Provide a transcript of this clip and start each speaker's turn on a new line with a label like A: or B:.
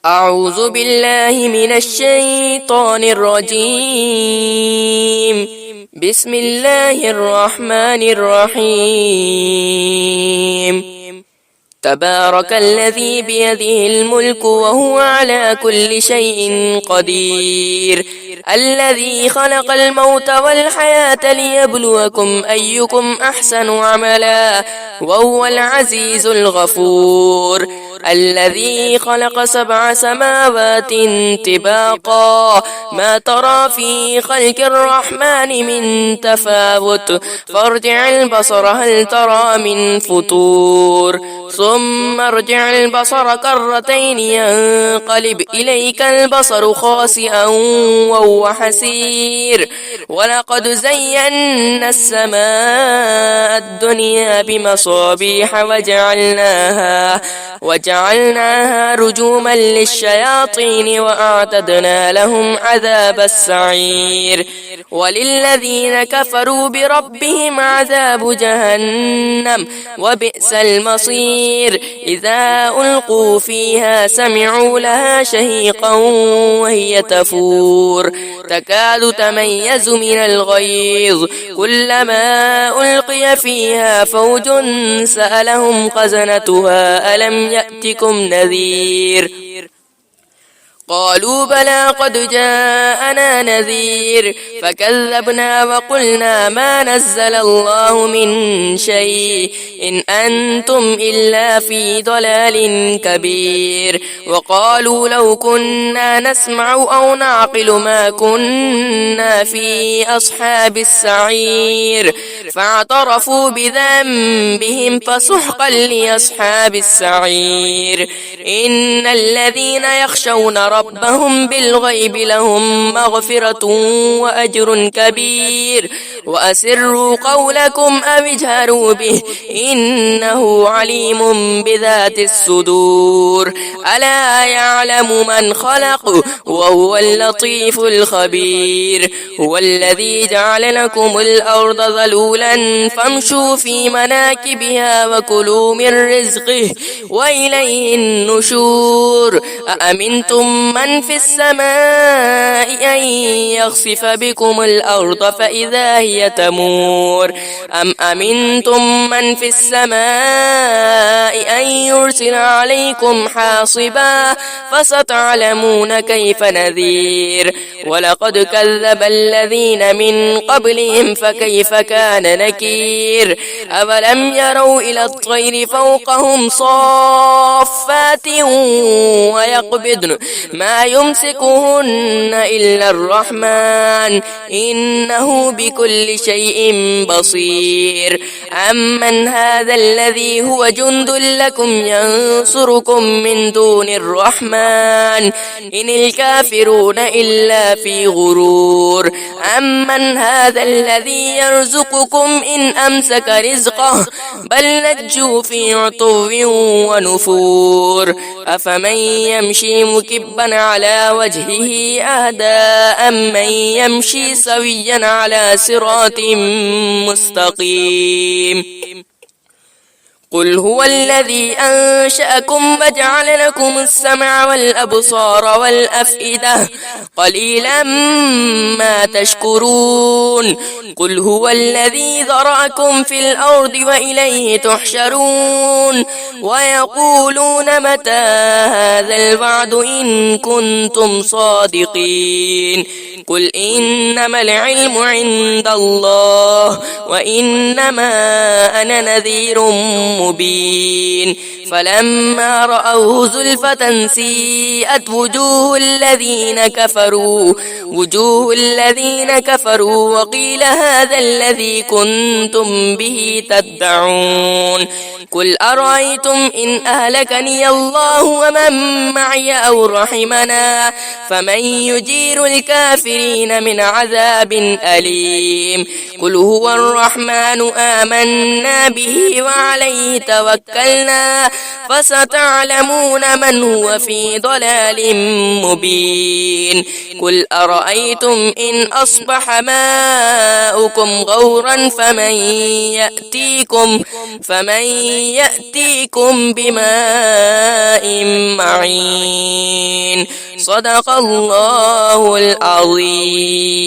A: أعوذ بالله من الشيطان الرجيم. بسم الله الرحمن الرحيم. تبارك الذي بيده الملك وهو على كل شيء قدير، الذي خلق الموت والحياة ليبلوكم أيكم أحسن عملا وهو العزيز الغفور، الذي خلق 7 سماوات طباقا ما ترى في خلق الرحمن من تفاوت فارجع البصر هل ترى من فطور، ثم ارجع البصر كرتين ينقلب إليك البصر خاسئا وهو حسير، ولقد زينا السماء الدنيا بمصابيح وجعلناها رجوما للشياطين وأعتدنا لهم عذاب السعير، وللذين كفروا بربهم عذاب جهنم وبئس المصير، إذا ألقوا فيها سمعوا لها شهيقا وهي تفور تكاد تميز من الغيظ، كلما ألقي فيها فوج سألهم خزنتها ألم يأتكم نذير؟ قالوا بلى قد جاءنا نذير فكذبنا وقلنا ما نزل الله من شيء إن أنتم إلا في ضلال كبير، وقالوا لو كنا نسمع أو نعقل ما كنا في أصحاب السعير، فاعترفوا بذنبهم فسحقا لأصحاب السعير، إن الذين يخشون ربهم بالغيب لهم مغفرة وأجر كبير، وأسروا قولكم أو اجهروا به إنه عليم بذات الصدور، ألا يعلم من خلق وهو اللطيف الخبير، هو الذي جعل لكم الأرض ذلولا فامشوا في مناكبها وكلوا من رزقه وإليه النشور، أأمنتم من في السماء أن يخسف بكم الأرض فإذا هي تمور، أم أمنتم من في السماء أن يرسل عليكم حاصبا فستعلمون كيف نذير، ولقد كذب الذين من قبلهم فكيف كان نكير، أولم يروا إلى الطير فوقهم صافات ويقبضن ما يمسكهن إلا الرحمن إنه بكل شيء بصير، أمن هذا الذي هو جند لكم ينصركم من دون الرحمن إن الكافرون إلا في غرور، أمن هذا الذي يرزقكم إن أمسك رزقه بل لجوا في عتو ونفور، أفمن يمشي مكبا على وجهه أهدى أمن يمشي سويا على صراط مستقيم؟ قل هو الذي أنشأكم وجعل لكم السمع والأبصار والأفئدة قليلا ما تشكرون، قل هو الذي ذرأكم في الأرض وإليه تحشرون، ويقولون متى هذا الوعد إن كنتم صادقين، قل إنما العلم عند الله وإنما أنا نذير مبين، فلما رأوه زلفة سيئت وجوه الذين كفروا وقيل هذا الذي كنتم به تدعون، قل أرأيتم إن أهلكني الله ومن معي أو رحمنا فمن يجير الكافرين من عذاب أليم، قل هو الرحمن آمنا به وعليه عليه توكلنا فستعلمون من هو في ضلال مبين قل أرأيتم إن أصبح ماؤكم غورا فمن يأتيكم بماء معين صدق الله العظيم.